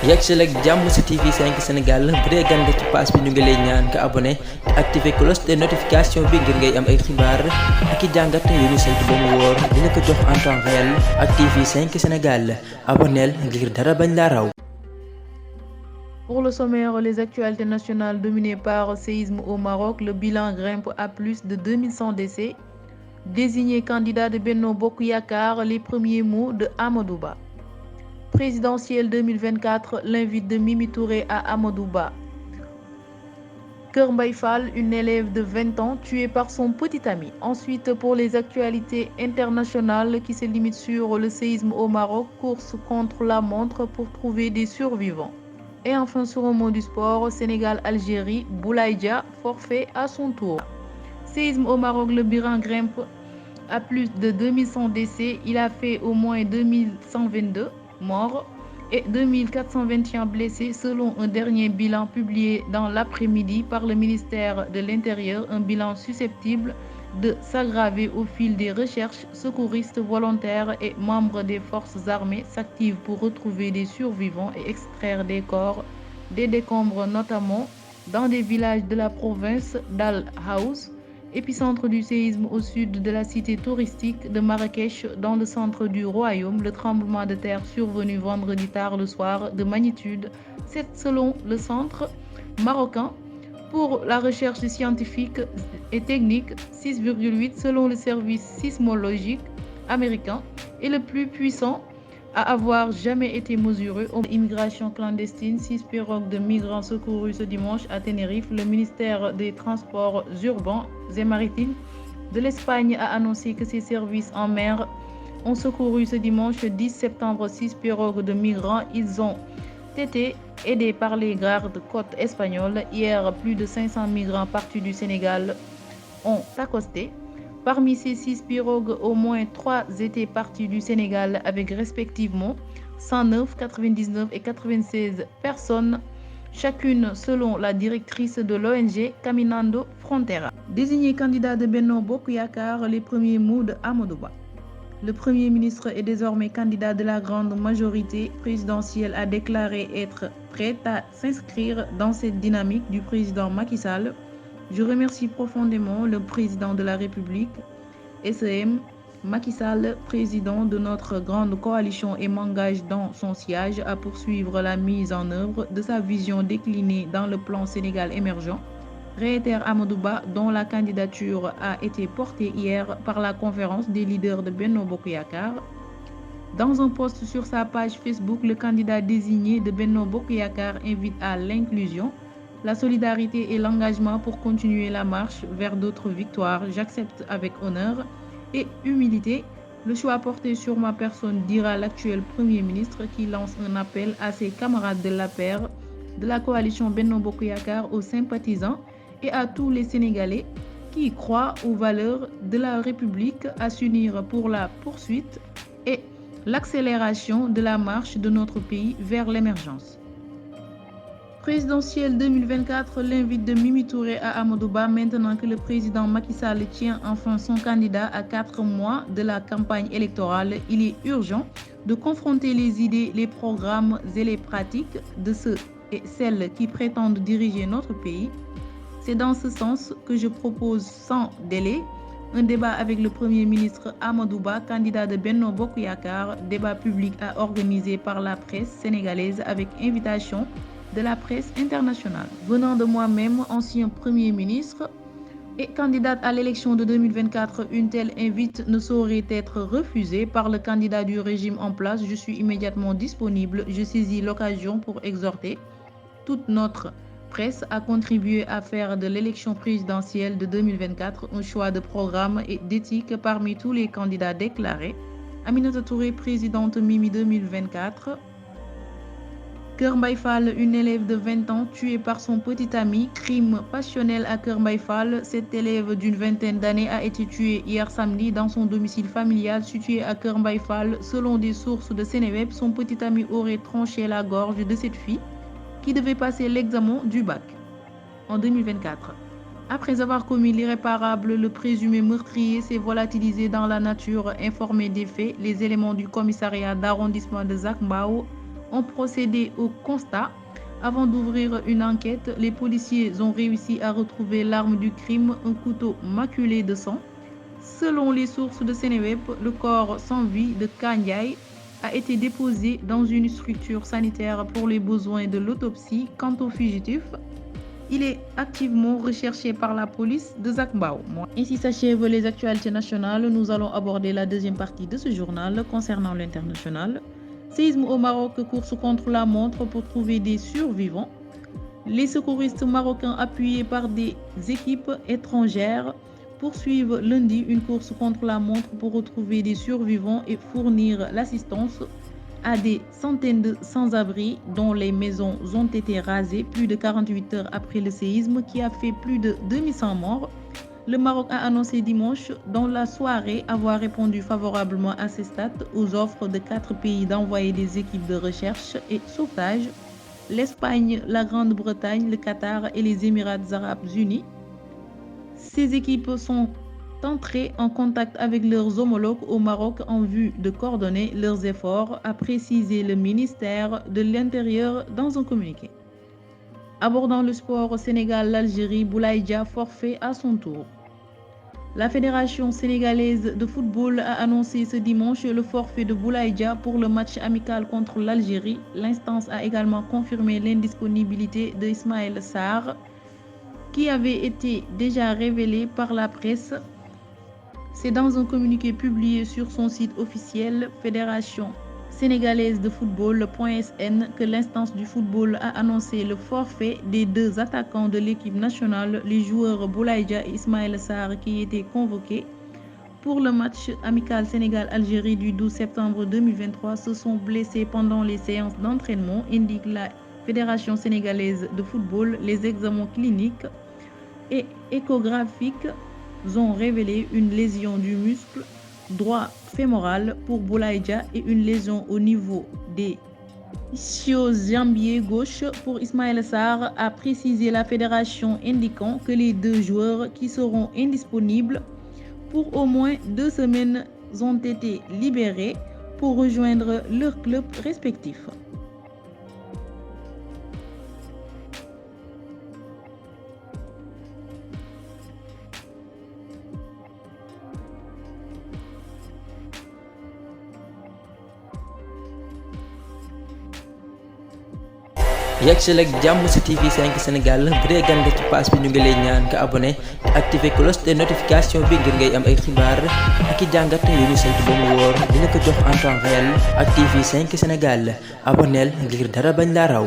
yegg ak jàmm ci TV5 Sénégal bu dee gan nga ci page bi ñu ngi lay ñaan nga abonné te activer cloche de notification bi ngir ngay am ay xibaar ak i jàngat yu ñu saytu ba mu wóor dina ko jox en temps réel ak TV5 Sénégal abonneel ngir dara bañ la raw. Pour le sommaire, les actualités nationales dominées par séisme au Maroc, le bilan grimpe à plus de 2100 décès. Désigné candidat de Benno Bokk Yakaar, les premiers mots de Amadou Ba. Présidentielle 2024, l'invite de Mimi Touré à Amadou Ba. Kër Mbaye Fall, une élève de 20 ans tuée par son petit ami. Ensuite, pour les actualités internationales qui se limitent sur le séisme au Maroc, course contre la montre pour trouver des survivants. Et enfin, sur le mot du sport, Sénégal-Algérie, Boulaye Dia forfait à son tour. Séisme au Maroc, le bilan grimpe à plus de 2100 décès. Il a fait au moins 2122 morts et 2421 blessés selon un dernier bilan publié dans l'après-midi par le ministère de l'Intérieur, un bilan susceptible de s'aggraver au fil des recherches. Secouristes volontaires et membres des forces armées s'activent pour retrouver des survivants et extraire des corps des décombres, notamment dans des villages de la province d'Al Haouz, épicentre du séisme au sud de la cité touristique de Marrakech, dans le centre du royaume. Le tremblement de terre survenu vendredi tard le soir de magnitude 7 selon le centre marocain pour la recherche scientifique et technique, 6,8 selon le service sismologique américain, et le plus puissant à avoir jamais été mesuré. Immigration clandestine, 6 pirogues de migrants secourus ce dimanche à Tenerife. Le ministère des Transports urbains et maritimes de l'Espagne a annoncé que ses services en mer ont secouru ce dimanche 10 septembre 6 pirogues de migrants. Ils ont été aidés par les gardes-côtes espagnols. Hier, plus de 500 migrants partis du Sénégal ont accosté. Parmi ces 6 pirogues, au moins 3 étaient partis du Sénégal avec respectivement 109, 99 et 96 personnes, chacune selon la directrice de l'ONG Caminando Frontera. Désigné candidat de Benno Bokk Yakaar, les premiers mots de Amadou Ba. Le Premier ministre est désormais candidat de la grande majorité présidentielle, a déclaré être prêt à s'inscrire dans cette dynamique du président Macky Sall. Je remercie profondément le président de la République, SEM, Macky Sall, président de notre grande coalition, et m'engage dans son sillage à poursuivre la mise en œuvre de sa vision déclinée dans le plan Sénégal émergent, réitère Amadou Ba, dont la candidature a été portée hier par la conférence des leaders de Benno Bokk Yakaar. Dans un post sur sa page Facebook, le candidat désigné de Benno Bokk Yakaar invite à l'inclusion, la solidarité et l'engagement pour continuer la marche vers d'autres victoires. J'accepte avec honneur et humilité le choix porté sur ma personne, dira l'actuel Premier ministre, qui lance un appel à ses camarades de l'APR, de la coalition Benno Bokk Yakaar, aux sympathisants et à tous les Sénégalais qui croient aux valeurs de la République à s'unir pour la poursuite et l'accélération de la marche de notre pays vers l'émergence. Présidentielle 2024, l'invite de Mimi Touré à Amadou Ba. Maintenant que le président Macky Sall tient enfin son candidat à 4 mois de la campagne électorale, il est urgent de confronter les idées, les programmes et les pratiques de ceux et celles qui prétendent diriger notre pays. C'est dans ce sens que je propose sans délai un débat avec le Premier ministre Amadou Ba, candidat de Benno Bokk Yakaar, débat public à organiser par la presse sénégalaise avec invitation de la presse internationale. Venant de moi-même, ancien Premier ministre et candidate à l'élection de 2024, une telle invite ne saurait être refusée par le candidat du régime en place. Je suis immédiatement disponible. Je saisis l'occasion pour exhorter toute notre presse à contribuer à faire de l'élection présidentielle de 2024 un choix de programme et d'éthique parmi tous les candidats déclarés. Aminata Touré, présidente Mimi 2024. Kër Mbaye Fall, une élève de 20 ans tuée par son petit ami. Crime passionnel à Kër Mbaye Fall. Cette élève d'une vingtaine d'années a été tuée hier samedi dans son domicile familial situé à Kër Mbaye Fall. Selon des sources de Seneweb, son petit ami aurait tranché la gorge de cette fille qui devait passer l'examen du bac en 2024. Après avoir commis l'irréparable, le présumé meurtrier s'est volatilisé dans la nature. Informé des faits, les éléments du commissariat d'arrondissement de Zac Mbao ont procédé au constat. Avant d'ouvrir une enquête, les policiers ont réussi à retrouver l'arme du crime, un couteau maculé de sang. Selon les sources de Seneweb, le corps sans vie de Kanyai a été déposé dans une structure sanitaire pour les besoins de l'autopsie. Quant au fugitif, il est activement recherché par la police de Zakmbao. Ainsi s'achèvent les actualités nationales. Nous allons aborder la deuxième partie de ce journal concernant l'international. Séisme au Maroc, course contre la montre pour trouver des survivants. Les secouristes marocains appuyés par des équipes étrangères poursuivent lundi une course contre la montre pour retrouver des survivants et fournir l'assistance à des centaines de sans-abri dont les maisons ont été rasées plus de 48 heures après le séisme qui a fait plus de 2100 morts. Le Maroc a annoncé dimanche dans la soirée avoir répondu favorablement à ce stade aux offres de 4 pays d'envoyer des équipes de recherche et sauvetage: l'Espagne, la Grande-Bretagne, le Qatar et les Émirats arabes unis. Ces équipes sont entrées en contact avec leurs homologues au Maroc en vue de coordonner leurs efforts, a précisé le ministère de l'Intérieur dans un communiqué. Abordant le sport au Sénégal, l'Algérie, Boulaye Dia forfait à son tour. La Fédération sénégalaise de football a annoncé ce dimanche le forfait de Boulaye Dia pour le match amical contre l'Algérie. L'instance a également confirmé l'indisponibilité de Ismaïla Sarr, qui avait été déjà révélé par la presse. C'est dans un communiqué publié sur son site officiel Fédération sénégalaise de football.sn que l'instance du football a annoncé le forfait des 2 attaquants de l'équipe nationale, les joueurs Boulaye Dia et Ismaïla Sarr, qui étaient convoqués pour le match amical Sénégal-Algérie du 12 septembre 2023, se sont blessés pendant les séances d'entraînement, indique la Fédération sénégalaise de football. Les examens cliniques et échographiques ont révélé une lésion du muscle droit fémoral pour Boulaye Dia et une lésion au niveau des ischio-jambier gauche pour Ismaïla Sarr, a précisé la fédération, indiquant que les 2 joueurs qui seront indisponibles pour au moins 2 semaines ont été libérés pour rejoindre leurs clubs respectifs. yegsil ak jàmm ci TV5 Sénégal bu dee gan nga ci page bi ñu ngi lay ñaan nga abonné te activer cloche de notification bi ngir ngay am ay xibaar ak i jàngat yu ñu saytu ba mu wóor dina ko jox en temps réel ak TV5 Sénégal abonneel ngir dara bañ la raw.